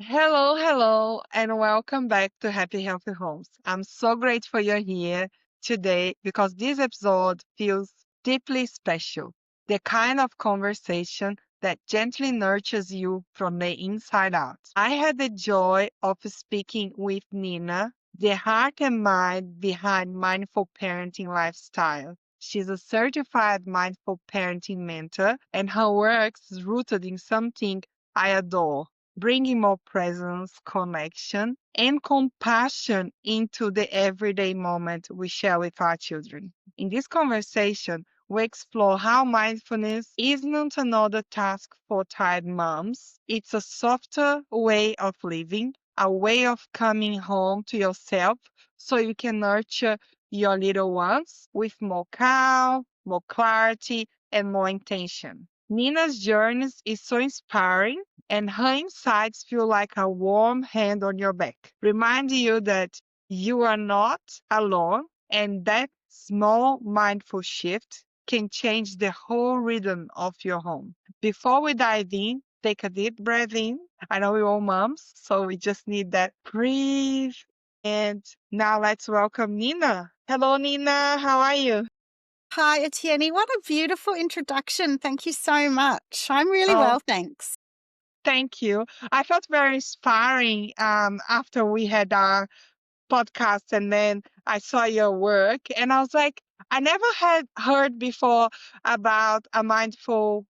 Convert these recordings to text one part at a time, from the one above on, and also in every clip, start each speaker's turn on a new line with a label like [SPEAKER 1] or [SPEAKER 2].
[SPEAKER 1] Hello, hello, and welcome back to Happy Healthy Homes. I'm so grateful you're here today because this episode feels deeply special. The kind of conversation that gently nurtures you from the inside out. I had the joy of speaking with Nina, the heart and mind behind mindful parenting lifestyle. She's a certified mindful parenting mentor, and her work is rooted in something I adore, bringing more presence, connection, and compassion into the everyday moment we share with our children. In this conversation, we explore how mindfulness isn't another task for tired moms. It's a softer way of living, a way of coming home to yourself so you can nurture your little ones with more calm, more clarity, and more intention. Nina's journey is so inspiring and her insights feel like a warm hand on your back, reminding you that you are not alone and that small mindful shift can change the whole rhythm of your home. Before we dive in, take a deep breath in. I know we're all moms, so we just need that breathe. And now let's welcome Nina. Hello, Nina. How are you?
[SPEAKER 2] Hi, Etienne. What a beautiful introduction. Thank you so much. I'm really
[SPEAKER 1] Oh,
[SPEAKER 2] well, thanks.
[SPEAKER 1] thank you. I felt very inspiring after we had our podcast and then I saw your work and I was like, I never had heard before about a mindful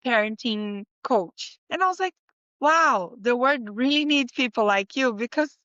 [SPEAKER 1] parenting coach. And I was like, wow, the world really needs people like you because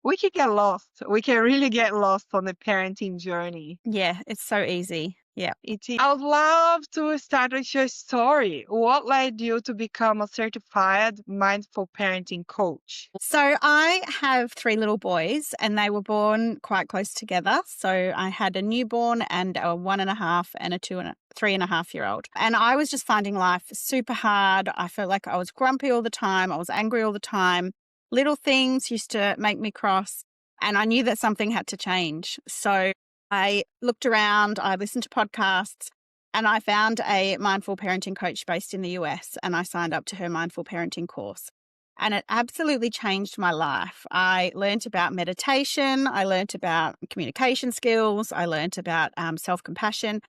[SPEAKER 1] we can get lost. We can really get lost on the parenting journey.
[SPEAKER 2] Yeah, it's so easy. Yeah.
[SPEAKER 1] I would love to start with your story. What led you to become a certified mindful parenting coach?
[SPEAKER 2] So I have three little boys and they were born quite close together. So I had a newborn and a 1.5 and a 3.5 year old. And I was just finding life super hard. I felt like I was grumpy all the time. I was angry all the time. Little things used to make me cross. And I knew that something had to change. So I looked around, I listened to podcasts, and I found a mindful parenting coach based in the US and I signed up to her mindful parenting course. And it absolutely changed my life. I learned about meditation. I learned about communication skills. I learned about self compassion.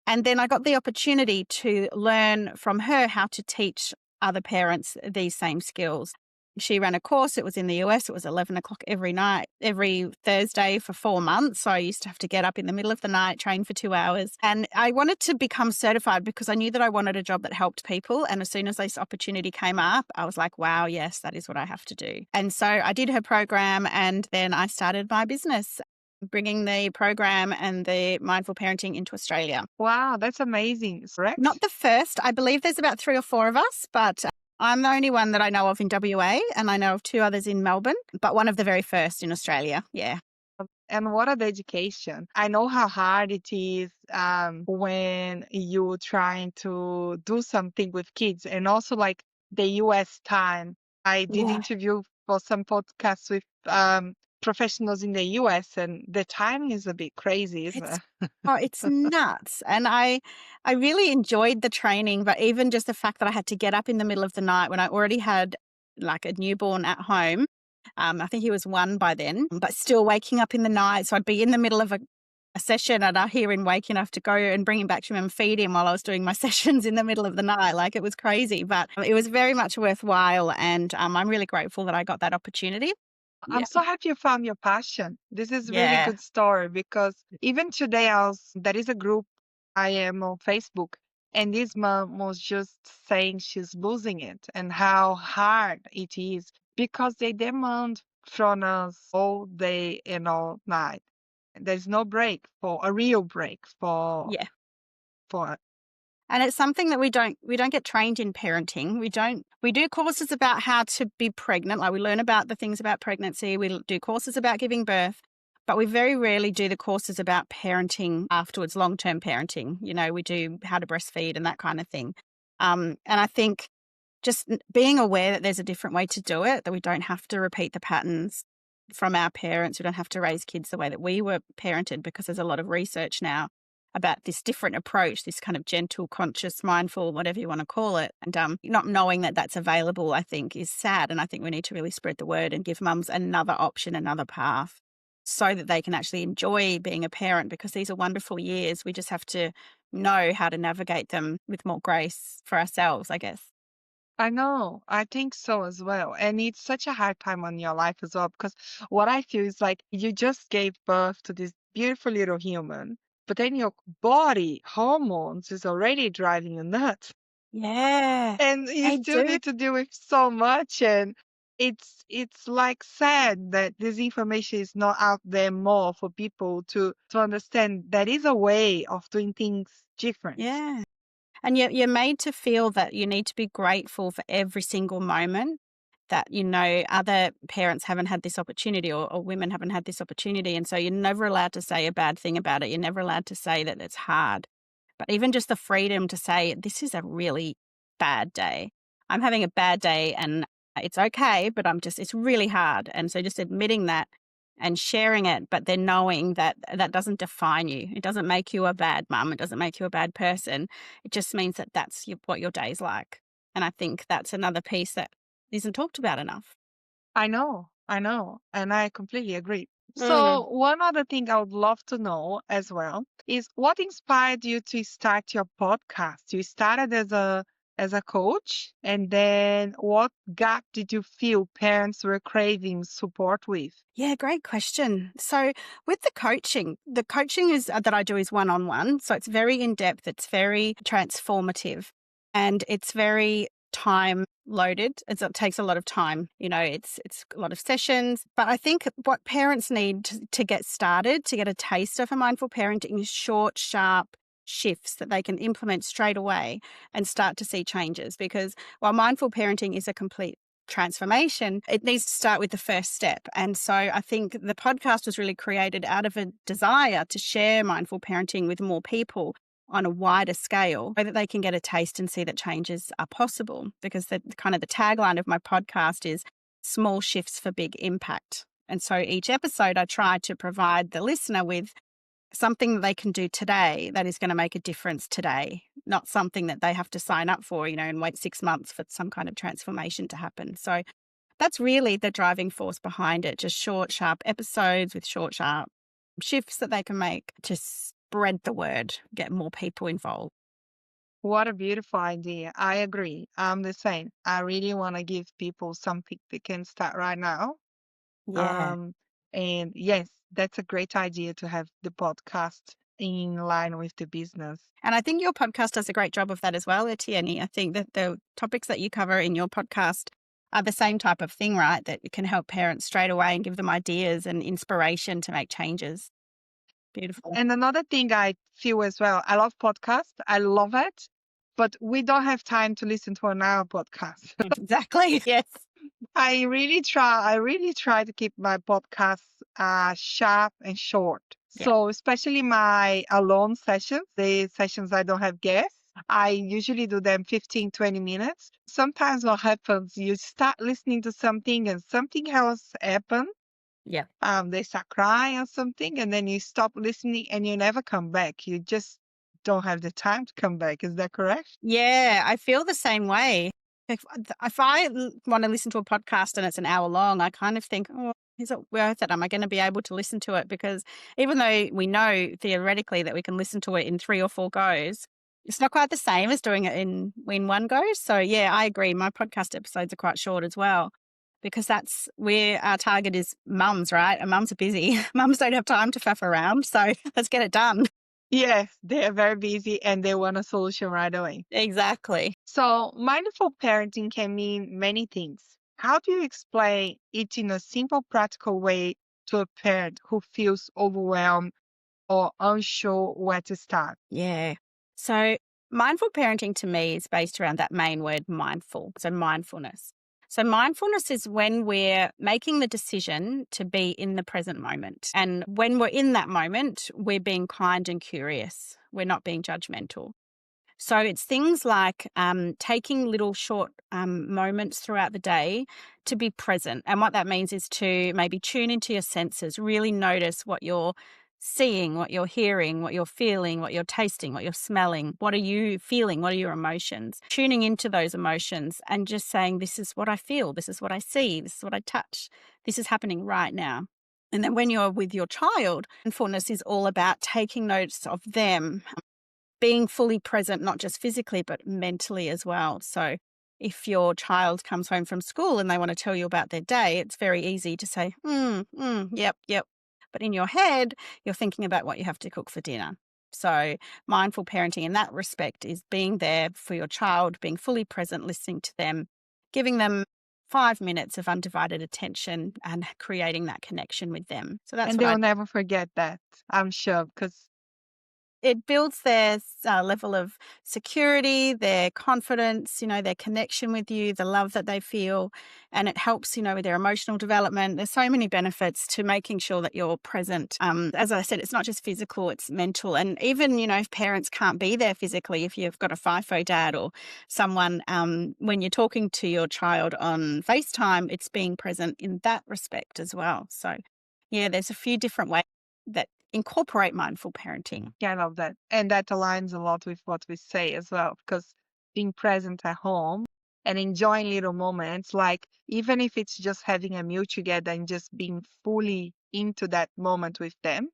[SPEAKER 2] And then I got the opportunity to learn from her how to teach other parents these same skills. She ran a course. It was in the US. It was 11 o'clock every night, every Thursday for 4 months. So I used to have to get up in the middle of the night, train for 2 hours. And I wanted to become certified because I knew that I wanted a job that helped people. And as soon as this opportunity came up, I was like, wow, yes, that is what I have to do. And so I did her program and then I started my business, bringing the program and the mindful parenting into Australia.
[SPEAKER 1] Wow, that's amazing,
[SPEAKER 2] Not
[SPEAKER 1] correct?
[SPEAKER 2] the first. I believe there's about 3 or 4 of us, but I'm the only one that I know of in WA, and I know of 2 others in Melbourne, but one of the very first in Australia. Yeah.
[SPEAKER 1] And what a dedication. I know how hard it is when you're trying to do something with kids and also like the US time. I did
[SPEAKER 2] Yeah.
[SPEAKER 1] interview for some podcasts with professionals in the US and the timing is a bit crazy, isn't
[SPEAKER 2] It's
[SPEAKER 1] it?
[SPEAKER 2] it's nuts, and I really enjoyed the training, but even just the fact that I had to get up in the middle of the night when I already had, like, a newborn at home. I think he was 1 by then, but still waking up in the night, so I'd be in the middle of a session and I'd hear him waking up to go and bring him back to him and feed him while I was doing my sessions in the middle of the night. Like, it was crazy, but it was very much worthwhile, and I'm really grateful that I got that opportunity.
[SPEAKER 1] I'm
[SPEAKER 2] Yeah.
[SPEAKER 1] so happy you found your passion. This is really
[SPEAKER 2] Yeah.
[SPEAKER 1] good story because even today there is a group I am on Facebook and this mom was just saying she's losing it and how hard it is because they demand from us all day and all night. There's no break for a real break
[SPEAKER 2] Yeah.
[SPEAKER 1] for
[SPEAKER 2] And it's something that we don't get trained in parenting. We do courses about how to be pregnant, like we learn about the things about pregnancy, we do courses about giving birth, but we very rarely do the courses about parenting afterwards, long-term parenting. We do how to breastfeed and that kind of thing. And I think just being aware that there's a different way to do it, that we don't have to repeat the patterns from our parents, we don't have to raise kids the way that we were parented because there's a lot of research now about this different approach, this kind of gentle, conscious, mindful, whatever you want to call it. And not knowing that that's available, I think, is sad. And I think we need to really spread the word and give mums another option, another path, so that they can actually enjoy being a parent, because these are wonderful years. We just have to know how to navigate them with more grace for ourselves, I guess.
[SPEAKER 1] I know. I think so as well. And it's such a hard time on your life as well, because what I feel is like you just gave birth to this beautiful little human, but then your body hormones is already driving you nuts.
[SPEAKER 2] Yeah,
[SPEAKER 1] And you
[SPEAKER 2] they
[SPEAKER 1] still
[SPEAKER 2] do.
[SPEAKER 1] need to deal with so much. And it's like sad that this information is not out there more for people to understand there is a way of doing things different.
[SPEAKER 2] Yeah. And you're made to feel that you need to be grateful for every single moment, that, other parents haven't had this opportunity, or women haven't had this opportunity. And so you're never allowed to say a bad thing about it. You're never allowed to say that it's hard. But even just the freedom to say, this is a really bad day. I'm having a bad day and it's okay, but it's really hard. And so just admitting that and sharing it, but then knowing that that doesn't define you. It doesn't make you a bad mum. It doesn't make you a bad person. It just means that what your day's like. And I think that's another piece that isn't talked about enough.
[SPEAKER 1] I know, and I completely agree.
[SPEAKER 2] Mm.
[SPEAKER 1] So, one other thing I would love to know as well is what inspired you to start your podcast? You started as a coach, and then what gap did you feel parents were craving support with?
[SPEAKER 2] Yeah, great question. So, with the coaching is that I do is one-on-one. So it's very in depth, it's very transformative, and it's very time loaded. It takes a lot of time. It's a lot of sessions. But I think what parents need to get started, to get a taste of a mindful parenting, is short, sharp shifts that they can implement straight away and start to see changes. Because while mindful parenting is a complete transformation, it needs to start with the first step. And so I think the podcast was really created out of a desire to share mindful parenting with more people on a wider scale, so that they can get a taste and see that changes are possible. Because the kind of the tagline of my podcast is small shifts for big impact. And so each episode I try to provide the listener with something that they can do today that is going to make a difference today, not something that they have to sign up for, and wait 6 months for some kind of transformation to happen. So that's really the driving force behind it, just short, sharp episodes with short, sharp shifts that they can make to spread the word, get more people involved.
[SPEAKER 1] What a beautiful idea. I agree. I'm the same. I really want to give people something they can start right now.
[SPEAKER 2] Yeah.
[SPEAKER 1] Um, and yes, that's a great idea to have the podcast in line with the business.
[SPEAKER 2] And I think your podcast does a great job of that as well, Etienne. I think that the topics that you cover in your podcast are the same type of thing, right? That can help parents straight away and give them ideas and inspiration to make changes. Beautiful.
[SPEAKER 1] And another thing I feel as well, I love podcasts. I love it, but we don't have time to listen to an hour podcast.
[SPEAKER 2] Exactly. Yes.
[SPEAKER 1] I really try to keep my podcasts sharp and short.
[SPEAKER 2] Yeah.
[SPEAKER 1] So especially my alone sessions, the sessions I don't have guests, I usually do them 15, 20 minutes. Sometimes what happens, you start listening to something and something else happens.
[SPEAKER 2] Yeah.
[SPEAKER 1] They start crying or something, and then you stop listening and you never come back. You just don't have the time to come back. Is that correct?
[SPEAKER 2] Yeah, I feel the same way. If I want to listen to a podcast and it's an hour long, I kind of think, oh, is it worth it? Am I going to be able to listen to it? Because even though we know theoretically that we can listen to it in 3 or 4 goes, it's not quite the same as doing it in one go. So yeah, I agree. My podcast episodes are quite short as well, because that's where our target is mums, right? And mums are busy. Mums don't have time to faff around. So let's get it done.
[SPEAKER 1] Yes, they are very busy and they want a solution right away.
[SPEAKER 2] Exactly.
[SPEAKER 1] So, mindful parenting can mean many things. How do you explain it in a simple, practical way to a parent who feels overwhelmed or unsure where to start?
[SPEAKER 2] Yeah. So mindful parenting to me is based around that main word, mindful. So mindfulness. So mindfulness is when we're making the decision to be in the present moment. And when we're in that moment, we're being kind and curious. We're not being judgmental. So it's things like taking little short moments throughout the day to be present. And what that means is to maybe tune into your senses, really notice what you're seeing, what you're hearing, what you're feeling, what you're tasting, what you're smelling. What are you feeling? What are your emotions? Tuning into those emotions and just saying, this is what I feel. This is what I see. This is what I touch. This is happening right now. And then when you're with your child, mindfulness is all about taking notice of them, being fully present, not just physically, but mentally as well. So if your child comes home from school and they want to tell you about their day, it's very easy to say, yep, yep. But in your head, you're thinking about what you have to cook for dinner. So mindful parenting in that respect is being there for your child, being fully present, listening to them, giving them 5 minutes of undivided attention and creating that connection with them. So that's
[SPEAKER 1] And
[SPEAKER 2] what I
[SPEAKER 1] they'll never forget that, I'm sure, because
[SPEAKER 2] it builds their level of security, their confidence, their connection with you, the love that they feel, and it helps, with their emotional development. There's so many benefits to making sure that you're present. As I said, it's not just physical, it's mental. And even, if parents can't be there physically, if you've got a FIFO dad or someone, when you're talking to your child on FaceTime, it's being present in that respect as well. So, yeah, there's a few different ways that incorporate mindful parenting.
[SPEAKER 1] yeah, I love that. And that aligns a lot with what we say as well, because being present at home and enjoying little moments, like even if it's just having a meal together and just being fully into that moment with them.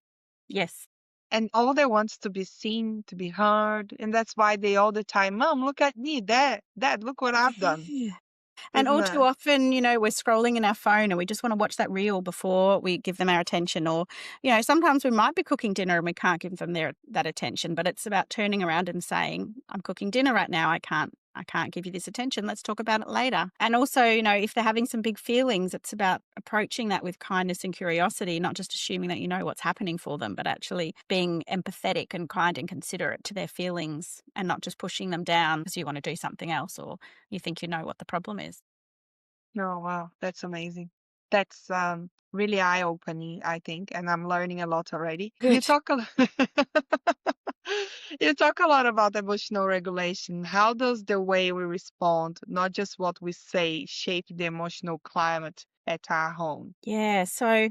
[SPEAKER 2] Yes.
[SPEAKER 1] And all they want is to be seen, to be heard. And that's why they all the time, Mom, look at me, Dad, look what I've done.
[SPEAKER 2] Yeah. And
[SPEAKER 1] Isn't
[SPEAKER 2] all too
[SPEAKER 1] that?
[SPEAKER 2] often, we're scrolling in our phone and we just want to watch that reel before we give them our attention. Or, sometimes we might be cooking dinner and we can't give them that attention, but it's about turning around and saying, I'm cooking dinner right now. I can't give you this attention. Let's talk about it later. And also, if they're having some big feelings, it's about approaching that with kindness and curiosity, not just assuming that you know what's happening for them, but actually being empathetic and kind and considerate to their feelings and not just pushing them down because you want to do something else or you think you know what the problem is.
[SPEAKER 1] Oh, wow. That's amazing. That's really eye-opening, I think, and I'm learning a lot already. You
[SPEAKER 2] Good.
[SPEAKER 1] talk a you talk a lot about emotional regulation. How does the way we respond, not just what we say, shape the emotional climate at our home?
[SPEAKER 2] Yeah. So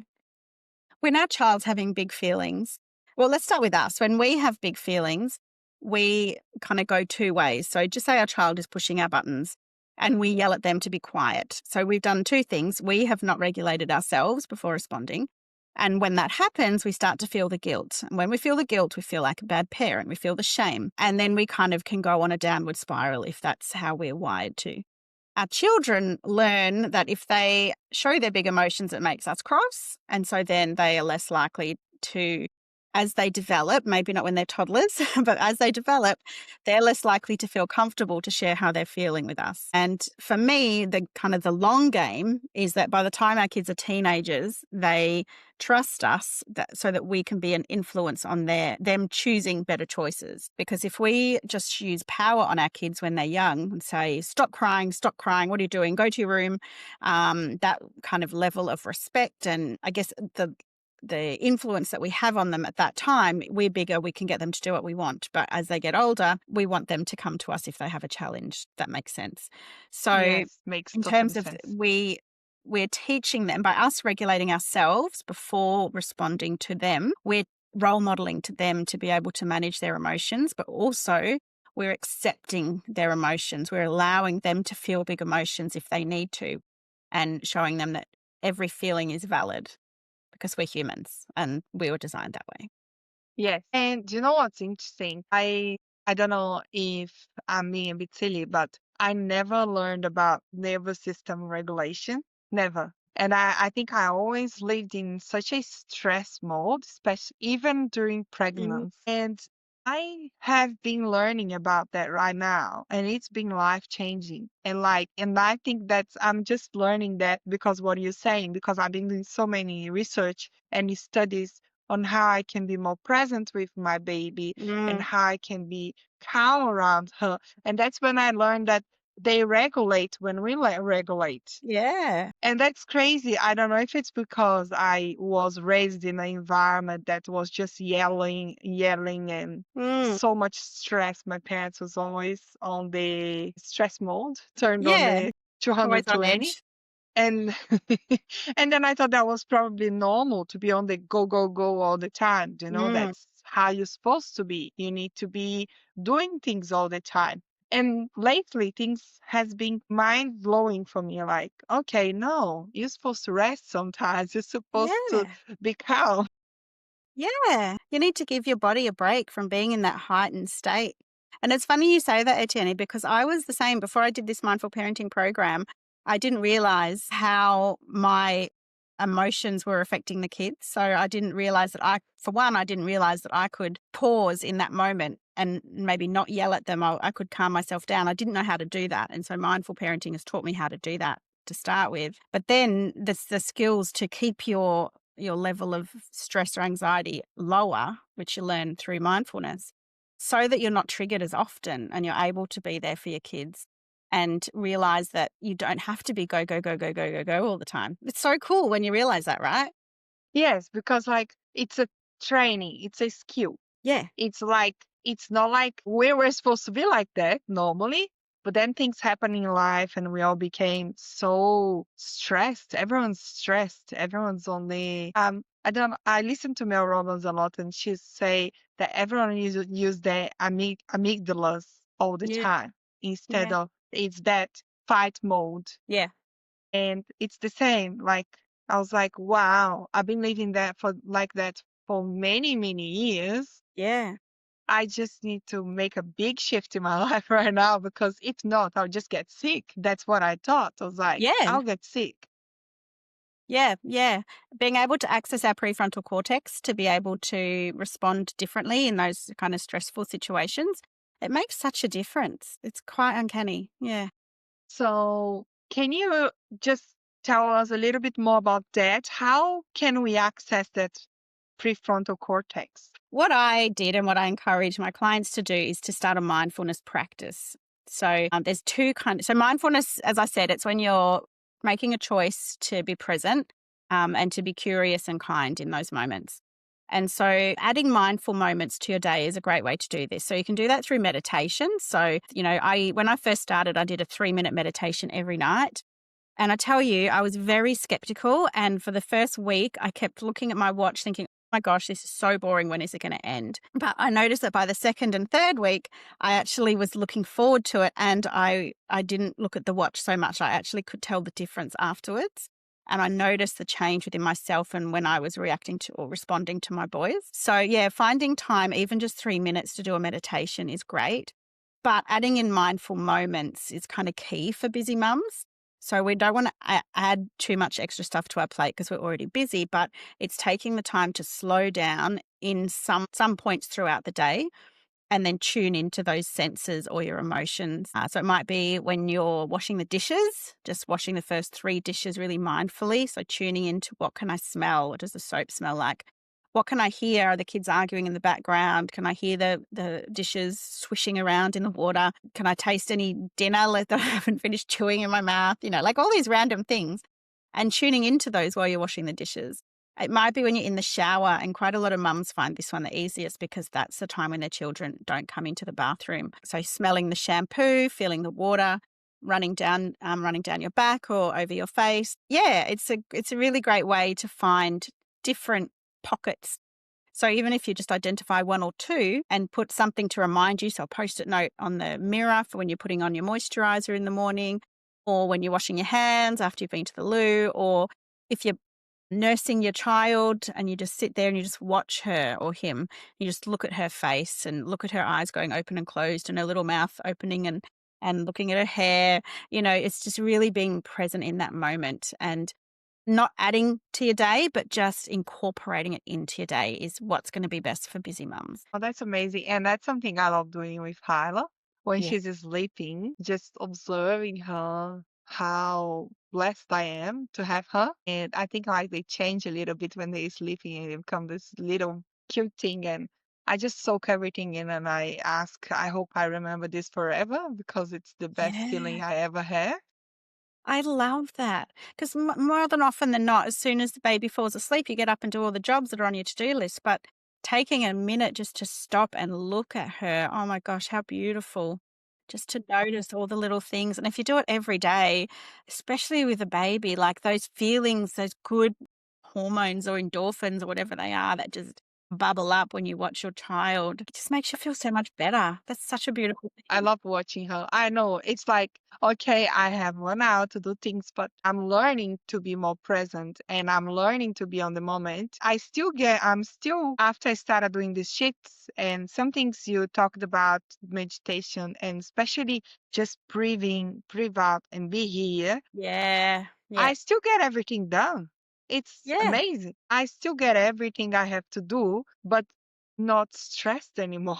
[SPEAKER 2] when our child's having big feelings, well, let's start with us. When we have big feelings, we kind of go two ways. So just say our child is pushing our buttons and we yell at them to be quiet. So we've done two things. We have not regulated ourselves before responding. And when that happens, we start to feel the guilt. And when we feel the guilt, we feel like a bad parent. We feel the shame. And then we kind of can go on a downward spiral if that's how we're wired to. Our children learn that if they show their big emotions, it makes us cross. And so then they are less likely to, as they develop, maybe not when they're toddlers, but as they develop, they're less likely to feel comfortable to share how they're feeling with us. And for me, the kind of the long game is that by the time our kids are teenagers, they trust us so that we can be an influence on them choosing better choices. Because if we just use power on our kids when they're young and say, stop crying, what are you doing? Go to your room. That kind of level of respect and I guess the influence that we have on them at that time, we're bigger, we can get them to do what we want. But as they get older, we want them to come to us if they have a challenge. That makes sense. So
[SPEAKER 1] Yes, makes
[SPEAKER 2] in
[SPEAKER 1] total
[SPEAKER 2] terms of
[SPEAKER 1] sense.
[SPEAKER 2] we're teaching them by us regulating ourselves before responding to them, we're role modeling to them to be able to manage their emotions, but also we're accepting their emotions. We're allowing them to feel big emotions if they need to and showing them that every feeling is valid because we're humans and we were designed that way.
[SPEAKER 1] Yes. And do you know what's interesting? I don't know if I'm being a bit silly, but I never learned about nervous system regulation. Never. And I think I always lived in such a stress mode, especially even during
[SPEAKER 2] Mm.
[SPEAKER 1] pregnancy. And I have been learning about that right now, and it's been life changing. And I think that's I'm just learning that because what you're saying, because I've been doing so many research and studies on how I can be more present with my baby and
[SPEAKER 2] Mm.
[SPEAKER 1] how I can be calm around her. And that's when I learned that they regulate when we regulate.
[SPEAKER 2] Yeah.
[SPEAKER 1] And that's crazy. I don't know if it's because I was raised in an environment that was just yelling, and
[SPEAKER 2] Mm.
[SPEAKER 1] so much stress. My parents was always on the stress mode, turned on
[SPEAKER 2] Yeah.
[SPEAKER 1] the
[SPEAKER 2] Always on
[SPEAKER 1] 220.
[SPEAKER 2] edge.
[SPEAKER 1] And and then I thought that was probably normal to be on the go, go, go all the time.
[SPEAKER 2] Mm,
[SPEAKER 1] That's how you're supposed to be. You need to be doing things all the time. And lately things has been mind blowing for me. Like, okay, no, you're supposed to rest sometimes. You're supposed to
[SPEAKER 2] yeah.
[SPEAKER 1] be calm.
[SPEAKER 2] Yeah, you need to give your body a break from being in that heightened state. And it's funny you say that, Etienne, because I was the same before I did this mindful parenting program. I didn't realize how my emotions were affecting the kids. So I didn't realize that for one, I didn't realize that I could pause in that moment and maybe not yell at them. I could calm myself down. I didn't know how to do that. And so mindful parenting has taught me how to do that to start with. But then the skills to keep your level of stress or anxiety lower, which you learn through mindfulness, so that you're not triggered as often and you're able to be there for your kids and realize that you don't have to be go, go, go, go, go, go, go all the time. It's so cool when you realize that, right?
[SPEAKER 1] Yes, because like it's a training, it's a skill.
[SPEAKER 2] Yeah.
[SPEAKER 1] It's like it's not like we were supposed to be like that normally, but then things happen in life and we all became so stressed. Everyone's stressed. Everyone's only I don't I listen to Mel Robbins a lot and she say that everyone use their amygdalas all the
[SPEAKER 2] Yeah.
[SPEAKER 1] time instead
[SPEAKER 2] Yeah.
[SPEAKER 1] of it's that fight mode.
[SPEAKER 2] Yeah.
[SPEAKER 1] And it's the same. Like I was like, wow, I've been living that for like that for many, many years.
[SPEAKER 2] Yeah.
[SPEAKER 1] I just need to make a big shift in my life right now because if not, I'll just get sick. That's what I thought. I was like,
[SPEAKER 2] Yeah.
[SPEAKER 1] I'll get sick.
[SPEAKER 2] Yeah, yeah. Being able to access our prefrontal cortex to be able to respond differently in those kind of stressful situations, it makes such a difference. It's quite uncanny. Yeah.
[SPEAKER 1] So, can you just tell us a little bit more about that? How can we access that prefrontal cortex?
[SPEAKER 2] What I did and what I encourage my clients to do is to start a mindfulness practice. So there's two kinds. So mindfulness, as I said, it's when you're making a choice to be present and to be curious and kind in those moments. And so adding mindful moments to your day is a great way to do this. So you can do that through meditation. So, when I first started, I did a 3-minute meditation every night. And I tell you, I was very skeptical. And for the first week, I kept looking at my watch thinking, oh my gosh, this is so boring. When is it going to end? But I noticed that by the second and third week, I actually was looking forward to it. And I didn't look at the watch so much. I actually could tell the difference afterwards. And I noticed the change within myself and when I was reacting to or responding to my boys. So, yeah, finding time, even just 3 minutes to do a meditation is great. But adding in mindful moments is kind of key for busy mums. So we don't want to add too much extra stuff to our plate because we're already busy, but it's taking the time to slow down in some points throughout the day and then tune into those senses or your emotions. So it might be when you're washing the dishes, just washing the first 3 dishes really mindfully. So tuning into what can I smell? What does the soap smell like? What can I hear? Are the kids arguing in the background? Can I hear the dishes swishing around in the water? Can I taste any dinner that I haven't finished chewing in my mouth? Like all these random things. And tuning into those while you're washing the dishes. It might be when you're in the shower, and quite a lot of mums find this one the easiest because that's the time when their children don't come into the bathroom. So smelling the shampoo, feeling the water running down your back or over your face. Yeah, it's a really great way to find different pockets. So even if you just identify 1 or 2 and put something to remind you, so a Post-it note on the mirror for when you're putting on your moisturizer in the morning, or when you're washing your hands after you've been to the loo, or if you're nursing your child and you just sit there and you just watch her or him, you just look at her face and look at her eyes going open and closed and her little mouth opening and looking at her hair. It's just really being present in that moment and not adding to your day, but just incorporating it into your day is what's going to be best for busy mums.
[SPEAKER 1] Oh, that's amazing. And that's something I love doing with Hyla. When
[SPEAKER 2] Yeah.
[SPEAKER 1] she's sleeping, just observing her, how blessed I am to have her. And I think like they change a little bit when they're sleeping and they become this little cute thing. And I just soak everything in and I ask, I hope I remember this forever because it's the best
[SPEAKER 2] Yeah.
[SPEAKER 1] feeling I ever had.
[SPEAKER 2] I love that because more than often than not, as soon as the baby falls asleep, you get up and do all the jobs that are on your to-do list. But taking a minute just to stop and look at her, oh my gosh, how beautiful. just to notice all the little things. And if you do it every day, especially with a baby, like those feelings, those good hormones or endorphins or whatever they are that just bubble up when you watch your child, it just makes you feel so much better. That's such a beautiful
[SPEAKER 1] I
[SPEAKER 2] thing.
[SPEAKER 1] love watching her. I know it's like, okay, I have 1 hour to do things, but I'm learning to be more present and I'm learning to be on the moment. I'm still, after I started doing these shifts and some things you talked about, meditation and especially just breathing, breathe out and be here,
[SPEAKER 2] Yeah. Yeah.
[SPEAKER 1] I still get everything done. It's
[SPEAKER 2] Yeah.
[SPEAKER 1] amazing. I still get everything I have to do, but not stressed anymore.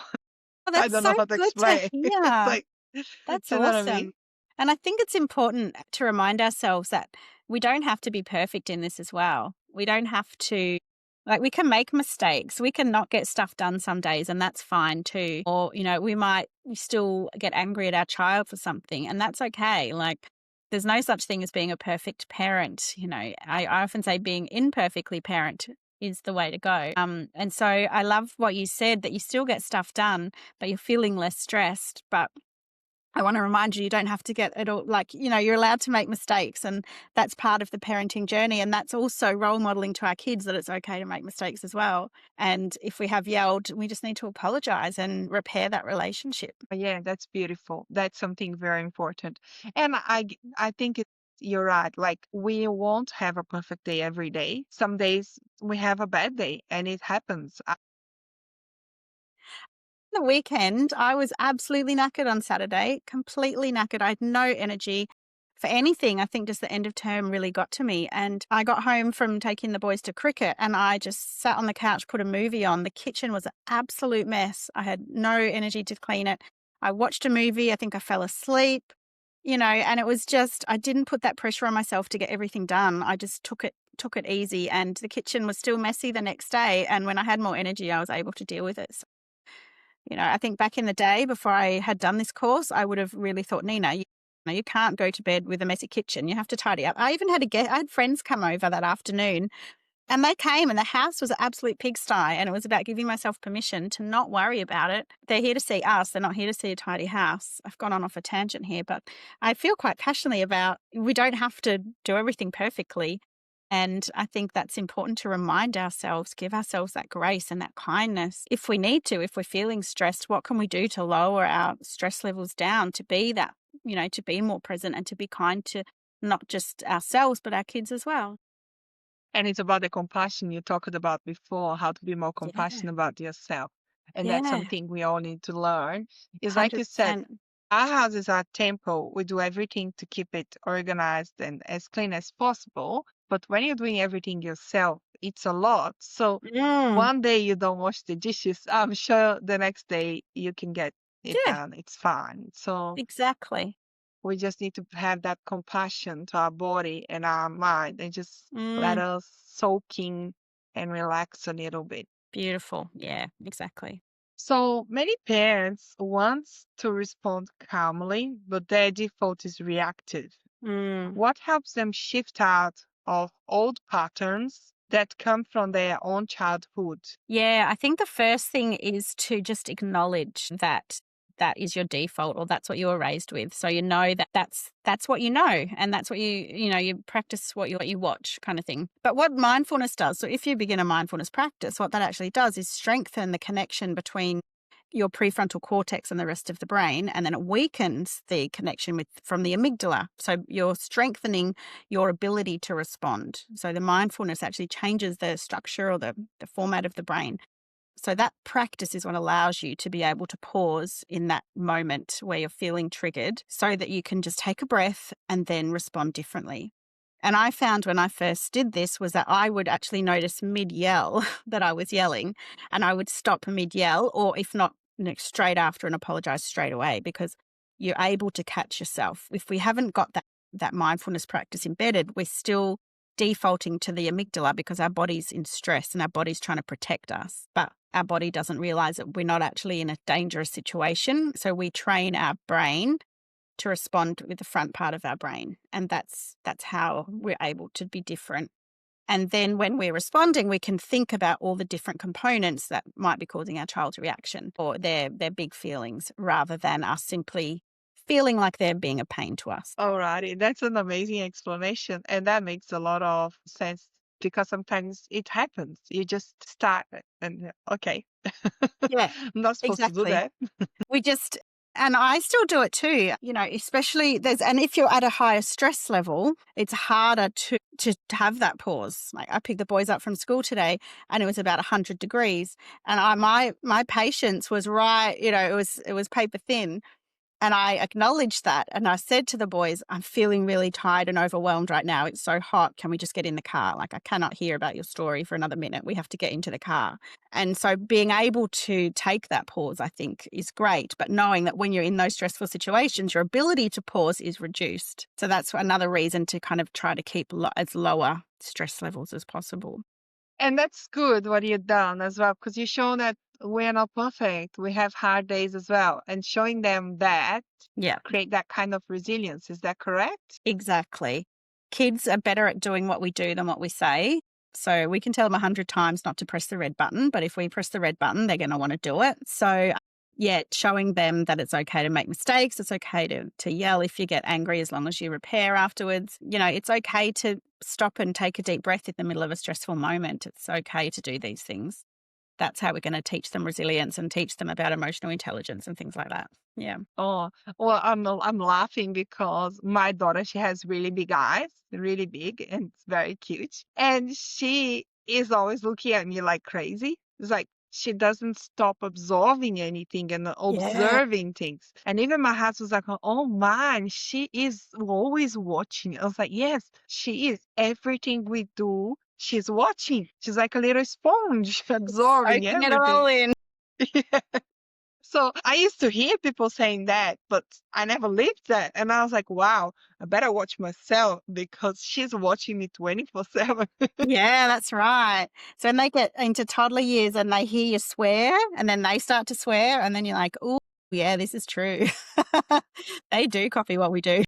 [SPEAKER 2] Well,
[SPEAKER 1] I
[SPEAKER 2] that's
[SPEAKER 1] don't
[SPEAKER 2] so
[SPEAKER 1] know how to
[SPEAKER 2] good to
[SPEAKER 1] explain. It's
[SPEAKER 2] hear.
[SPEAKER 1] like, you
[SPEAKER 2] That's
[SPEAKER 1] know what I mean?
[SPEAKER 2] awesome. And I think it's important to remind ourselves that we don't have to be perfect in this as well. We don't have to, like, we can make mistakes. We can not get stuff done some days, and that's fine too. Or, we might still get angry at our child for something, and that's okay. Like, there's no such thing as being a perfect parent. I often say being imperfectly parent is the way to go. And so I love what you said that you still get stuff done, but you're feeling less stressed. But I want to remind you, you don't have to get it all, like, you're allowed to make mistakes, and that's part of the parenting journey. And that's also role modeling to our kids that it's okay to make mistakes as well. And if we have yelled, we just need to apologize and repair that relationship.
[SPEAKER 1] Yeah, that's beautiful. That's something very important. And I think you're right. Like we won't have a perfect day every day. Some days we have a bad day and it happens.
[SPEAKER 2] The weekend, I was absolutely knackered on Saturday, completely knackered. I had no energy for anything. I think just the end of term really got to me. And I got home from taking the boys to cricket and I just sat on the couch, put a movie on. The kitchen was an absolute mess. I had no energy to clean it. I watched a movie. I think I fell asleep, and it was just, I didn't put that pressure on myself to get everything done. I just took it easy, and the kitchen was still messy the next day. And when I had more energy, I was able to deal with it. I think back in the day before I had done this course, I would have really thought, Nina, you can't go to bed with a messy kitchen. You have to tidy up. I had friends come over that afternoon, and they came and the house was an absolute pigsty, and it was about giving myself permission to not worry about it. They're here to see us. They're not here to see a tidy house. I've gone on off a tangent here, but I feel quite passionately about we don't have to do everything perfectly. And I think that's important to remind ourselves, give ourselves that grace and that kindness. If we need to, if we're feeling stressed, what can we do to lower our stress levels down to be that, to be more present and to be kind to not just ourselves, but our kids as well?
[SPEAKER 1] And it's about the compassion you talked about before, how to be more
[SPEAKER 2] Yeah.
[SPEAKER 1] compassionate about yourself. And that's
[SPEAKER 2] Yeah.
[SPEAKER 1] something we all need to learn. It's like you said,
[SPEAKER 2] 100%.
[SPEAKER 1] our house is our temple. We do everything to keep it organized and as clean as possible. But when you're doing everything yourself, it's a lot. So
[SPEAKER 2] Mm.
[SPEAKER 1] one day you don't wash the dishes. I'm sure the next day you can get it
[SPEAKER 2] Yeah,
[SPEAKER 1] done. It's fine. So
[SPEAKER 2] exactly.
[SPEAKER 1] we just need to have that compassion to our body and our mind and just let
[SPEAKER 2] Mm.
[SPEAKER 1] us soak in and relax a little bit.
[SPEAKER 2] Beautiful. Yeah, exactly.
[SPEAKER 1] So many parents want to respond calmly, but their default is reactive.
[SPEAKER 2] Mm.
[SPEAKER 1] What helps them shift out of old patterns that come from their own childhood?
[SPEAKER 2] Yeah, I think the first thing is to just acknowledge that that is your default or that's what you were raised with. So you know that that's what you know, and that's what you practice what you watch, kind of thing. But what mindfulness does, so if you begin a mindfulness practice, what that actually does is strengthen the connection between your prefrontal cortex and the rest of the brain, and then it weakens the connection from the amygdala. So you're strengthening your ability to respond. So the mindfulness actually changes the structure or the format of the brain. So that practice is what allows you to be able to pause in that moment where you're feeling triggered so that you can just take a breath and then respond differently. And I found when I first did this was that I would actually notice mid yell that I was yelling, and I would stop mid yell, or if not, straight after, and apologize straight away, because you're able to catch yourself. If we haven't got that mindfulness practice embedded, we're still defaulting to the amygdala because our body's in stress and our body's trying to protect us. But our body doesn't realize that we're not actually in a dangerous situation. So we train our brain to respond with the front part of our brain. And that's how we're able to be different. And then when we're responding, we can think about all the different components that might be causing our child's reaction or their big feelings, rather than us simply feeling like they're being a pain to us.
[SPEAKER 1] Alrighty, that's an amazing explanation, and that makes a lot of sense because sometimes it happens. You just start it and okay,
[SPEAKER 2] Yeah,
[SPEAKER 1] I'm not supposed to do
[SPEAKER 2] exactly.
[SPEAKER 1] that.
[SPEAKER 2] We just and I still do it too, especially and if you're at a higher stress level, it's harder to have that pause. Like I picked the boys up from school today and it was about 100 degrees and my patience was right, it was paper thin. And I acknowledged that. And I said to the boys, I'm feeling really tired and overwhelmed right now. It's so hot. Can we just get in the car? Like, I cannot hear about your story for another minute. We have to get into the car. And so being able to take that pause, I think, is great. But knowing that when you're in those stressful situations, your ability to pause is reduced. So that's another reason to kind of try to keep as lower stress levels as possible.
[SPEAKER 1] And that's good what you've done as well, because you show that we're not perfect. We have hard days as well. And showing them that
[SPEAKER 2] Yeah.
[SPEAKER 1] create that kind of resilience. Is that correct?
[SPEAKER 2] Exactly. Kids are better at doing what we do than what we say. So we can tell them 100 times not to press the red button, but if we press the red button, they're going to want to do it. So, yeah, showing them that it's okay to make mistakes. It's okay to yell if you get angry as long as you repair afterwards. It's okay to stop and take a deep breath in the middle of a stressful moment. It's okay to do these things. That's how we're going to teach them resilience and teach them about emotional intelligence and things like that. Yeah.
[SPEAKER 1] Oh, well, I'm laughing because my daughter, she has really big eyes, really big, and it's very cute. And she is always looking at me like crazy. It's like she doesn't stop absorbing anything and
[SPEAKER 2] Yeah.
[SPEAKER 1] observing things. And even my husband was like, "Oh man, she is always watching." I was like, "Yes, she is. Everything we do, she's watching. She's like a little sponge, absorbing
[SPEAKER 2] Soaking it all
[SPEAKER 1] everything."
[SPEAKER 2] in.
[SPEAKER 1] So I used to hear people saying that, but I never lived that. And I was like, wow, I better watch myself because she's watching me 24/7.
[SPEAKER 2] Yeah, that's right. So when they get into toddler years and they hear you swear and then they start to swear and then you're like, "Oh, yeah, this is true." They do copy what we do.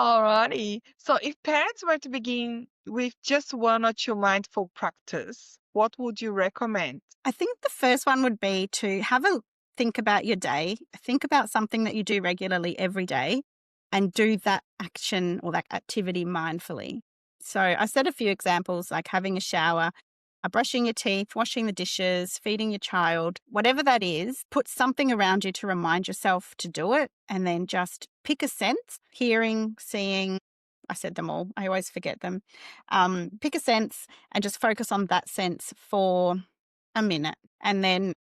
[SPEAKER 1] Alrighty. So if parents were to begin with just one or two mindful practice, what would you recommend?
[SPEAKER 2] I think the first one would be to have a think about your day, think about something that you do regularly every day, and do that action or that activity mindfully. So I said a few examples like having a shower, brushing your teeth, washing the dishes, feeding your child, whatever that is, put something around you to remind yourself to do it. And then just pick a sense hearing, seeing. I said them all. I always forget them. Pick a sense and just focus on that sense for a minute and then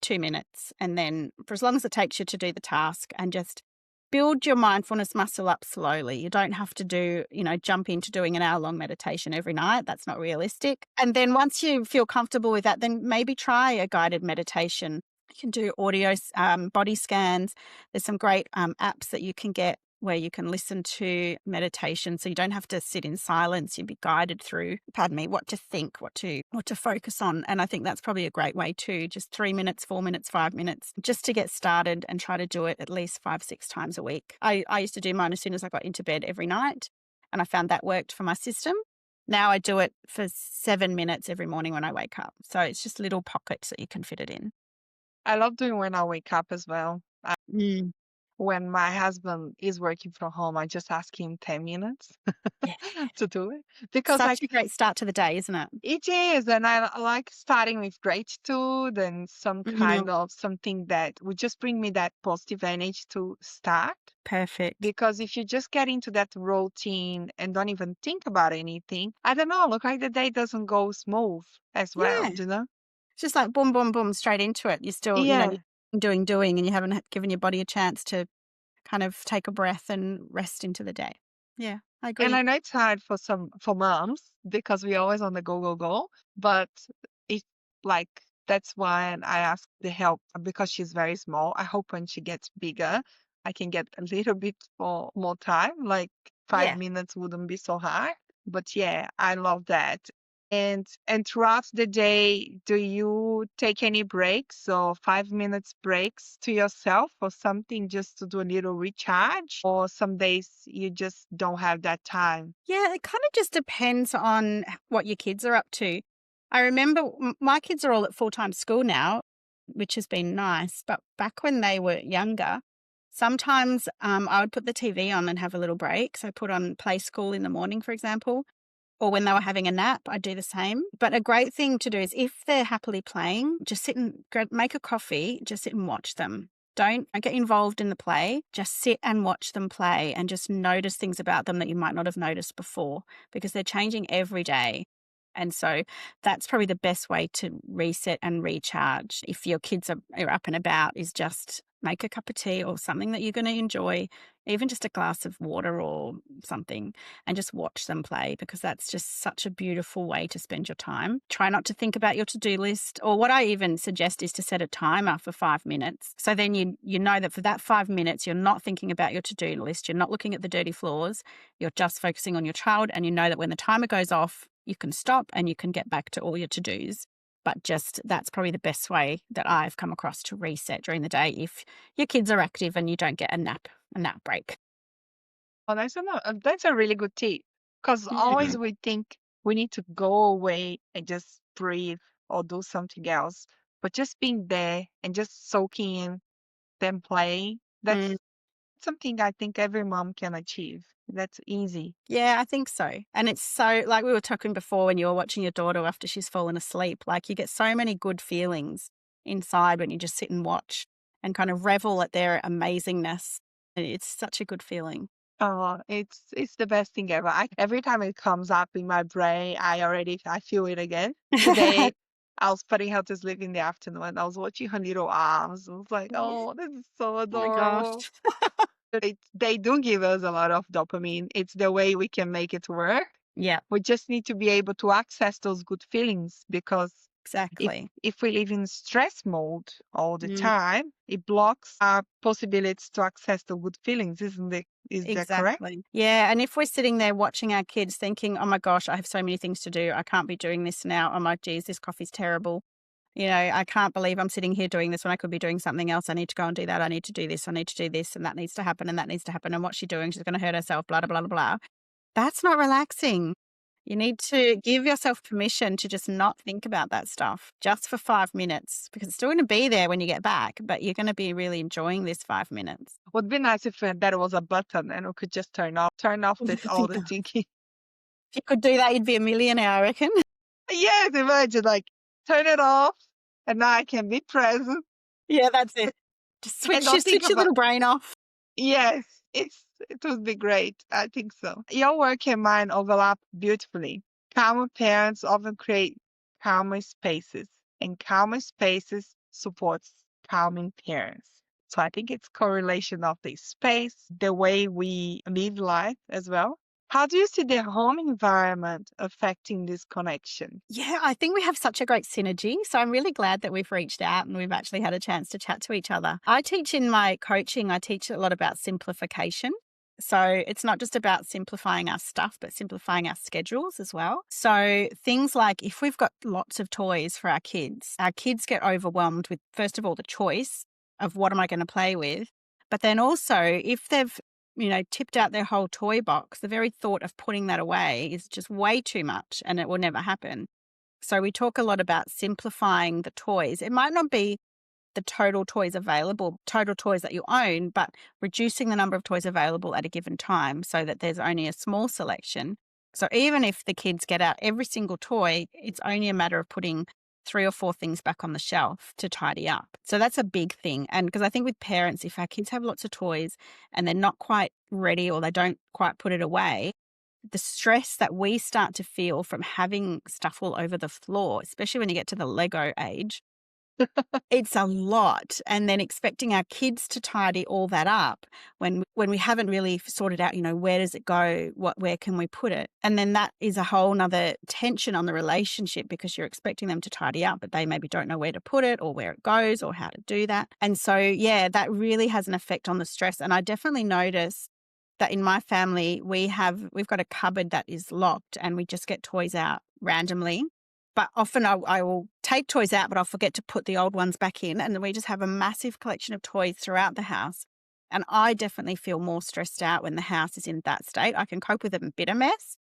[SPEAKER 2] 2 minutes. And then for as long as it takes you to do the task and just build your mindfulness muscle up slowly. You don't have to jump into doing an hour-long meditation every night. That's not realistic. And then once you feel comfortable with that, then maybe try a guided meditation. You can do audio body scans. There's some great apps that you can get where you can listen to meditation, so you don't have to sit in silence. You'll be guided through, what to think, what to focus on. And I think that's probably a great way too. Just 3 minutes, 4 minutes, 5 minutes, just to get started and try to do it at least 5, 6 times a week. I used to do mine as soon as I got into bed every night, and I found that worked for my system. Now I do it for 7 minutes every morning when I wake up. So it's just little pockets that you can fit it in.
[SPEAKER 1] I love doing when I wake up as well.
[SPEAKER 2] Mm.
[SPEAKER 1] When my husband is working from home, I just ask him 10 minutes
[SPEAKER 2] Yeah.
[SPEAKER 1] to do it because
[SPEAKER 2] Such
[SPEAKER 1] like
[SPEAKER 2] a great start to the day, isn't it?
[SPEAKER 1] it is, and I like starting with gratitude and some
[SPEAKER 2] Mhm.
[SPEAKER 1] kind of something that would just bring me that positive energy to start.
[SPEAKER 2] Perfect.
[SPEAKER 1] Because if you just get into that routine and don't even think about anything, I don't know, look like the day doesn't go smooth as well,
[SPEAKER 2] Yeah.
[SPEAKER 1] you know?
[SPEAKER 2] It's just like boom, boom, boom, straight into it. You're still,
[SPEAKER 1] Yeah.
[SPEAKER 2] you're doing, and you haven't given your body a chance to kind of take a breath and rest into the day. Yeah, I
[SPEAKER 1] And
[SPEAKER 2] agree.
[SPEAKER 1] I know it's hard for moms because we always on the go, go, go. But it's like that's why I ask the help because she's very small. I hope when she gets bigger, I can get a little bit more time. Like five
[SPEAKER 2] Yeah.
[SPEAKER 1] minutes wouldn't be so hard. But yeah, I love that. And throughout the day, do you take any breaks or 5 minutes breaks to yourself or something just to do a little recharge? Or some days you just don't have that time?
[SPEAKER 2] Yeah, it kind of just depends on what your kids are up to. I remember my kids are all at full-time school now, which has been nice, but back when they were younger, Sometimes I would put the TV on and have a little break. So put on Play School in the morning, for example, or when they were having a nap, I'd do the same. But a great thing to do is if they're happily playing, just sit and make a coffee, just sit and watch them. Don't get involved in the play. Just sit and watch them play and just notice things about them that you might not have noticed before because they're changing every day. And so that's probably the best way to reset and recharge. If your kids are up and about, is just make a cup of tea or something that you're going to enjoy, even just a glass of water or something, and just watch them play because that's just such a beautiful way to spend your time. Try not to think about your to-do list, or what I even suggest is to set a timer for 5 minutes. So then you know that for that 5 minutes, you're not thinking about your to-do list, you're not looking at the dirty floors, you're just focusing on your child, and you know that when the timer goes off, you can stop and you can get back to all your to-dos. But just that's probably the best way that I've come across to reset during the day if your kids are active and you don't get a nap break.
[SPEAKER 1] Oh, that's a really good tip. Because always
[SPEAKER 2] Mm.
[SPEAKER 1] we think we need to go away and just breathe or do something else. But just being there and just soaking in them playing, that's
[SPEAKER 2] Mm.
[SPEAKER 1] something I think every mom can achieve. That's easy.
[SPEAKER 2] Yeah, I think so. And it's so, like we were talking before when you were watching your daughter after she's fallen asleep, like you get so many good feelings inside when you just sit and watch and kind of revel at their amazingness. It's such a good feeling.
[SPEAKER 1] Oh, it's the best thing ever. Every time it comes up in my brain, I feel it again. Today, I was putting her to sleep in the afternoon and I was watching her little arms. I was like,
[SPEAKER 2] Yeah.
[SPEAKER 1] oh, this is so
[SPEAKER 2] Oh my gosh.
[SPEAKER 1] adorable. They do give us a lot of dopamine. It's the way we can make it work.
[SPEAKER 2] Yeah,
[SPEAKER 1] We just need to be able to access those good feelings because if
[SPEAKER 2] exactly.
[SPEAKER 1] if we live in stress mode all the
[SPEAKER 2] Mm,
[SPEAKER 1] time, it blocks our possibilities to access the good feelings, isn't it? Is that correct?
[SPEAKER 2] exactly. Yeah. And if we're sitting there watching our kids thinking, oh my gosh, I have so many things to do. I can't be doing this now. Oh my geez, this coffee's terrible. I can't believe I'm sitting here doing this when I could be doing something else. I need to go and do that. I need to do this. I need to do this. And that needs to happen. And that needs to happen. And what's she doing? She's going to hurt herself, blah, blah, blah, blah, blah. That's not relaxing. You need to give yourself permission to just not think about that stuff just for 5 minutes because it's still going to be there when you get back, but you're going to be really enjoying this 5 minutes.
[SPEAKER 1] Would be nice if there was a button and we could just turn off this all the
[SPEAKER 2] If
[SPEAKER 1] thinking.
[SPEAKER 2] you could do that, you'd be a millionaire, I reckon.
[SPEAKER 1] Yes, imagine like turn it off and now I can be present
[SPEAKER 2] Yeah, that's it. Just
[SPEAKER 1] and
[SPEAKER 2] switch,
[SPEAKER 1] don't think
[SPEAKER 2] switch your
[SPEAKER 1] about
[SPEAKER 2] little brain off.
[SPEAKER 1] yes, it would be great. I think so. Your work and mine overlap beautifully. Calmer parents often create calmer spaces, and calmer spaces supports calming parents. So I think it's correlation of the space, the way we live life as well. How do you see the home environment affecting this connection?
[SPEAKER 2] Yeah, I think we have such a great synergy. So I'm really glad that we've reached out and we've actually had a chance to chat to each other. I teach in my coaching, I teach a lot about simplification. So it's not just about simplifying our stuff, but simplifying our schedules as well. So things like if we've got lots of toys for our kids get overwhelmed with, first of all, the choice of what am I going to play with? But then also, if they've tipped out their whole toy box, the very thought of putting that away is just way too much and it will never happen. So we talk a lot about simplifying the toys. It might not be the total toys available, total toys that you own, but reducing the number of toys available at a given time so that there's only a small selection. So even if the kids get out every single toy, it's only a matter of putting 3 or 4 things back on the shelf to tidy up. So that's a big thing. And because I think with parents, if our kids have lots of toys and they're not quite ready or they don't quite put it away, the stress that we start to feel from having stuff all over the floor, especially when you get to the Lego age, it's a lot. And then expecting our kids to tidy all that up when we haven't really sorted out, where does it go? Where can we put it? And then that is a whole nother tension on the relationship because you're expecting them to tidy up, but they maybe don't know where to put it or where it goes or how to do that. And so, yeah, that really has an effect on the stress. And I definitely notice that in my family, we've got a cupboard that is locked and we just get toys out randomly. But often I will take toys out, but I'll forget to put the old ones back in. And then we just have a massive collection of toys throughout the house. And I definitely feel more stressed out when the house is in that state. I can cope with a bit of mess,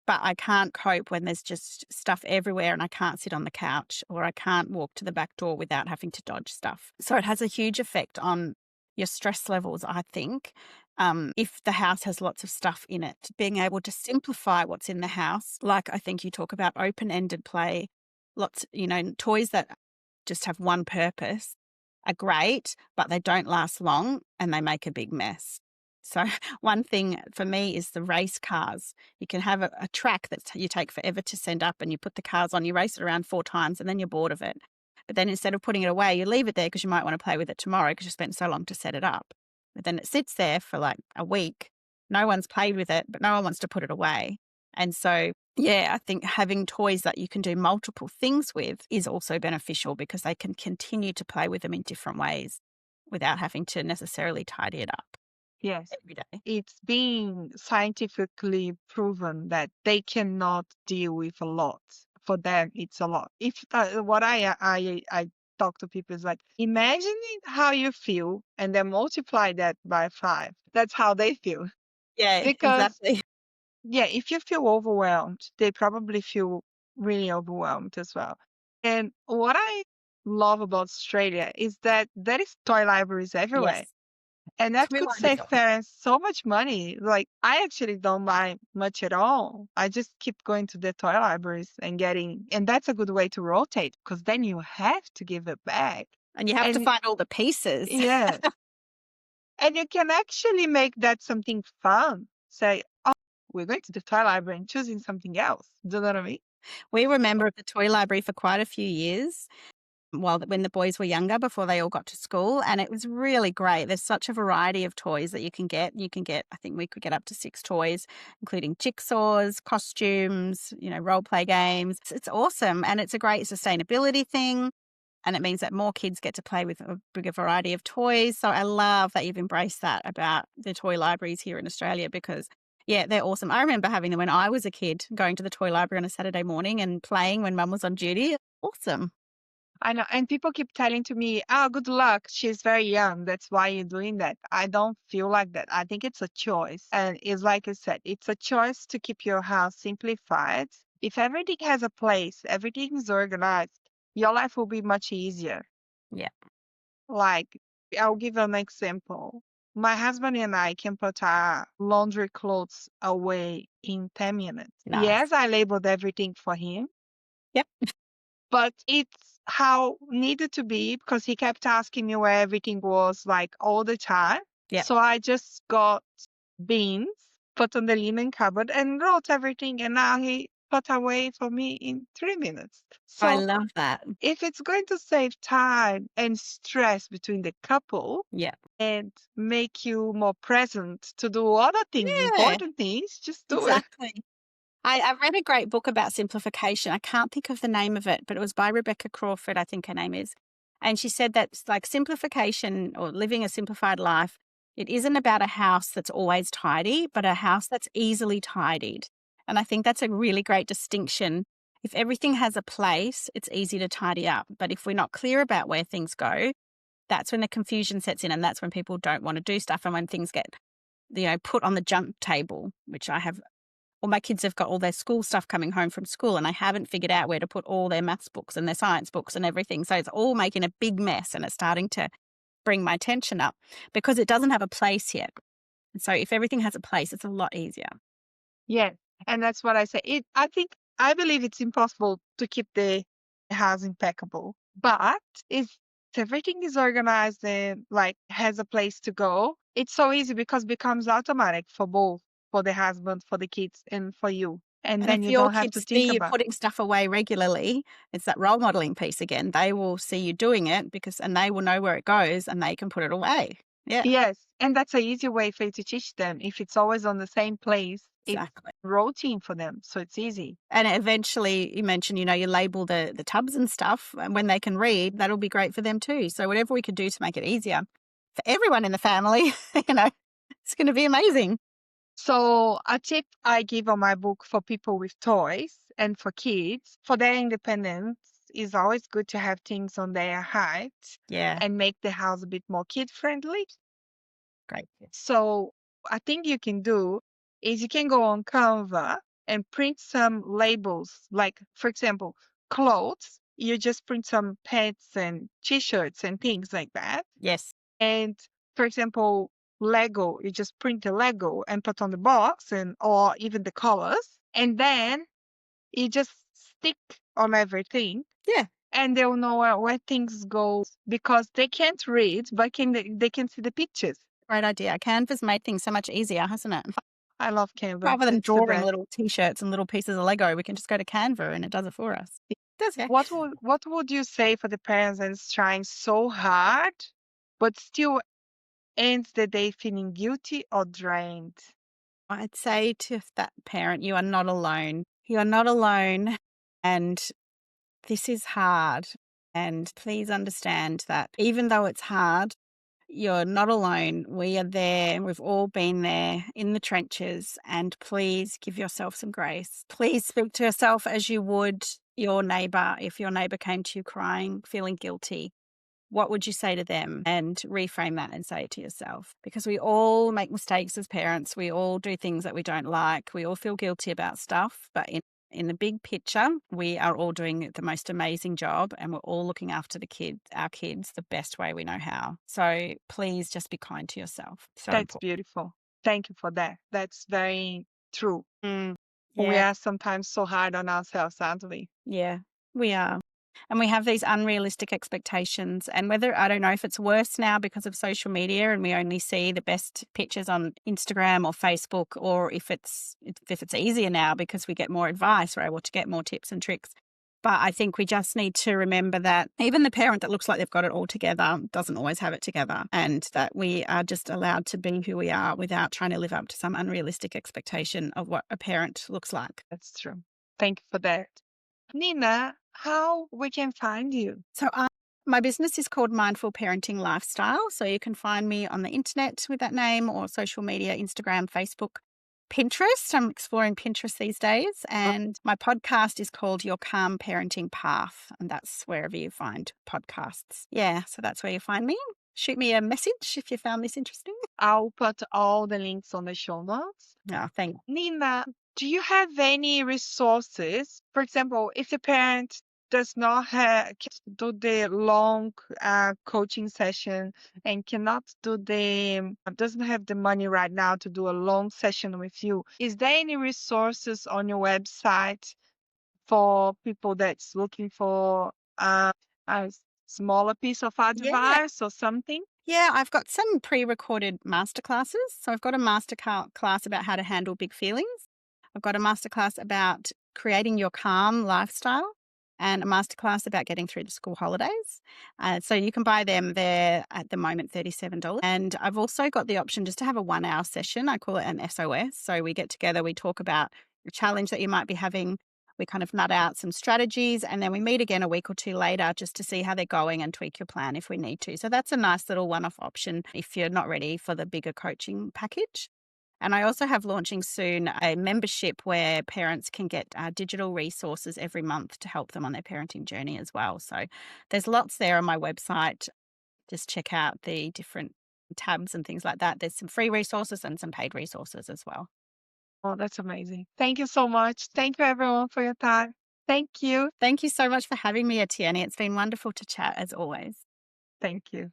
[SPEAKER 2] but I can't cope when there's just stuff everywhere and I can't sit on the couch or I can't walk to the back door without having to dodge stuff. So it has a huge effect on your stress levels, I think. If the house has lots of stuff in it, being able to simplify what's in the house, like I think you talk about open ended play, lots, toys that just have one purpose are great, but they don't last long and they make a big mess. So, one thing for me is the race cars. You can have a track that you take forever to send up, and you put the cars on, you race it around 4 times, and then you're bored of it. But then instead of putting it away, you leave it there because you might want to play with it tomorrow because you spent so long to set it up. But then it sits there for like a week. No one's played with it, but no one wants to put it away. And so, yeah, I think having toys that you can do multiple things with is also beneficial because they can continue to play with them in different ways without having to necessarily tidy it up
[SPEAKER 1] Yes.
[SPEAKER 2] every day.
[SPEAKER 1] It's been scientifically proven that they cannot deal with a lot. For them, it's a lot. If what I talk to people is like, imagine how you feel and then multiply that by 5. That's how they feel.
[SPEAKER 2] Yeah,
[SPEAKER 1] Because
[SPEAKER 2] exactly.
[SPEAKER 1] yeah, if you feel overwhelmed, they probably feel really overwhelmed as well. And what I love about Australia is that there is toy libraries everywhere.
[SPEAKER 2] Yes.
[SPEAKER 1] And that
[SPEAKER 2] Toy
[SPEAKER 1] could
[SPEAKER 2] libraries
[SPEAKER 1] save
[SPEAKER 2] are
[SPEAKER 1] parents so much money. Like, I actually don't buy much at all. I just keep going to the toy libraries and getting, and that's a good way to rotate because then you have to give it back.
[SPEAKER 2] and you have to
[SPEAKER 1] And
[SPEAKER 2] find all the pieces.
[SPEAKER 1] yeah, and you can actually make that something fun. Say, oh, we're going to the toy library and choosing something else. Do you know what I mean?
[SPEAKER 2] We were a member of the toy library for quite a few years when the boys were younger before they all got to school, and it was really great. There's such a variety of toys that you can get. I think we could get up to 6 toys, including jigsaws, costumes, role play games. It's awesome, and it's a great sustainability thing, and it means that more kids get to play with a bigger variety of toys. So I love that you've embraced that about the toy libraries here in Australia because yeah, they're awesome. I remember having them when I was a kid, going to the toy library on a Saturday morning and playing when mum was on duty. Awesome.
[SPEAKER 1] I know. And people keep telling to me, oh, good luck. She's very young. That's why you're doing that. I don't feel like that. I think it's a choice. And it's like you said, it's a choice to keep your house simplified. If everything has a place, everything is organized, your life will be much easier.
[SPEAKER 2] Yeah.
[SPEAKER 1] Like, I'll give an example. My husband and I can put our laundry clothes away in 10 minutes.
[SPEAKER 2] Nice.
[SPEAKER 1] Yes, I labeled everything for him,
[SPEAKER 2] Yep.
[SPEAKER 1] but it's how needed to be because he kept asking me where everything was like all the time.
[SPEAKER 2] Yep.
[SPEAKER 1] So I just got beans, put on the linen cupboard, and wrote everything. And now he put away for me in 3 minutes.
[SPEAKER 2] I
[SPEAKER 1] So
[SPEAKER 2] love that.
[SPEAKER 1] if it's going to save time and stress between the couple
[SPEAKER 2] Yeah.
[SPEAKER 1] and make you more present to do other things,
[SPEAKER 2] Yeah,
[SPEAKER 1] important things, just do it.
[SPEAKER 2] exactly. I read a great book about simplification. I can't think of the name of it, but it was by Rebecca Crawford, I think her name is. And she said that like simplification or living a simplified life, it isn't about a house that's always tidy, but a house that's easily tidied. And I think that's a really great distinction. If everything has a place, it's easy to tidy up. But if we're not clear about where things go, that's when the confusion sets in and that's when people don't want to do stuff and when things get, put on the junk table, which I have or my kids have got all their school stuff coming home from school and they haven't figured out where to put all their maths books and their science books and everything. So it's all making a big mess and it's starting to bring my tension up because it doesn't have a place yet. And so if everything has a place, it's a lot easier.
[SPEAKER 1] Yeah, and that's what I say. I believe it's impossible to keep the house impeccable, but if everything is organized and like has a place to go, it's so easy because it becomes automatic for both, for the husband, for the kids, and for you. And
[SPEAKER 2] And
[SPEAKER 1] then
[SPEAKER 2] if
[SPEAKER 1] you
[SPEAKER 2] your
[SPEAKER 1] don't have to
[SPEAKER 2] kids
[SPEAKER 1] think
[SPEAKER 2] see you
[SPEAKER 1] about.
[SPEAKER 2] putting stuff away regularly, it's that role modeling piece again. They will see you doing it and they will know where it goes and they can put it away. Yeah,
[SPEAKER 1] Yes, and that's a easy way for you to teach them. If it's always on the same place, it's
[SPEAKER 2] exactly.
[SPEAKER 1] routine for them, so it's easy.
[SPEAKER 2] And eventually, you mentioned, you label the tubs and stuff, and when they can read, that'll be great for them too. So whatever we could do to make it easier for everyone in the family, it's going to be amazing.
[SPEAKER 1] So a tip I give on my book for people with toys and for kids, for their independence, is always good to have things on their height
[SPEAKER 2] Yeah,
[SPEAKER 1] and make the house a bit more kid friendly.
[SPEAKER 2] great.
[SPEAKER 1] So a thing you can do is you can go on Canva and print some labels, like for example, clothes. You just print some pants and t-shirts and things like that.
[SPEAKER 2] Yes.
[SPEAKER 1] And For example, Lego, you just print the Lego and put on the box or even the colors, and then you just stick on everything
[SPEAKER 2] Yeah.
[SPEAKER 1] and they'll know where things go because they can't read, but they can see the pictures.
[SPEAKER 2] Great idea. Canva's made things so much easier, hasn't it?
[SPEAKER 1] I love Canva.
[SPEAKER 2] Rather than
[SPEAKER 1] It's the
[SPEAKER 2] drawing
[SPEAKER 1] best.
[SPEAKER 2] little T-shirts and little pieces of Lego, we can just go to Canva and it does it for us. Does it?
[SPEAKER 1] What would you say for the parents that's trying so hard, but still ends the day feeling guilty or drained?
[SPEAKER 2] I'd say to that parent, you are not alone. You are not alone, and this is hard. And please understand that even though it's hard, you're not alone. We are there. We've all been there in the trenches. And please give yourself some grace. Please speak to yourself as you would your neighbor. If your neighbor came to you crying, feeling guilty, what would you say to them? And reframe that and say it to yourself. Because we all make mistakes as parents. We all do things that we don't like. We all feel guilty about stuff. But in the big picture, we are all doing the most amazing job and we're all looking after our kids, the best way we know how. So please just be kind to yourself. So
[SPEAKER 1] That's
[SPEAKER 2] important.
[SPEAKER 1] beautiful. Thank you for that. That's very true. We
[SPEAKER 2] Yeah.
[SPEAKER 1] are sometimes so hard on ourselves, aren't we?
[SPEAKER 2] Yeah, we are. And we have these unrealistic expectations. And whether, I don't know if it's worse now because of social media and we only see the best pictures on Instagram or Facebook, or if it's easier now because we get more advice, we're able to get more tips and tricks. But I think we just need to remember that even the parent that looks like they've got it all together doesn't always have it together, and that we are just allowed to be who we are without trying to live up to some unrealistic expectation of what a parent looks like.
[SPEAKER 1] That's true. Thank you for that. Nina, how we can find you?
[SPEAKER 2] So my business is called Mindful Parenting Lifestyle. So you can find me on the internet with that name or social media, Instagram, Facebook, Pinterest. I'm exploring Pinterest these days. And my podcast is called Your Calm Parenting Path. And that's wherever you find podcasts. Yeah, so that's where you find me. Shoot me a message if you found this interesting.
[SPEAKER 1] I'll put all the links on the show notes.
[SPEAKER 2] Oh, thank you.
[SPEAKER 1] Nina, do you have any resources? For example, if the parent does not do the long coaching session and cannot doesn't have the money right now to do a long session with you, is there any resources on your website for people that's looking for a smaller piece of
[SPEAKER 2] Yeah.
[SPEAKER 1] advice or something?
[SPEAKER 2] Yeah, I've got some pre-recorded masterclasses. So I've got a class about how to handle big feelings. I've got a masterclass about creating your calm lifestyle and a masterclass about getting through the school holidays. So you can buy them there at the moment, $37. And I've also got the option just to have a 1 hour session. I call it an SOS. So we get together, we talk about the challenge that you might be having. We kind of nut out some strategies and then we meet again a week or two later just to see how they're going and tweak your plan if we need to. So that's a nice little one-off option if you're not ready for the bigger coaching package. And I also have launching soon a membership where parents can get digital resources every month to help them on their parenting journey as well. So there's lots there on my website. Just check out the different tabs and things like that. There's some free resources and some paid resources as well.
[SPEAKER 1] Oh, that's amazing. Thank you so much. Thank you, everyone, for your time. Thank you.
[SPEAKER 2] Thank you so much for having me, Etienne. It's been wonderful to chat as always.
[SPEAKER 1] Thank you.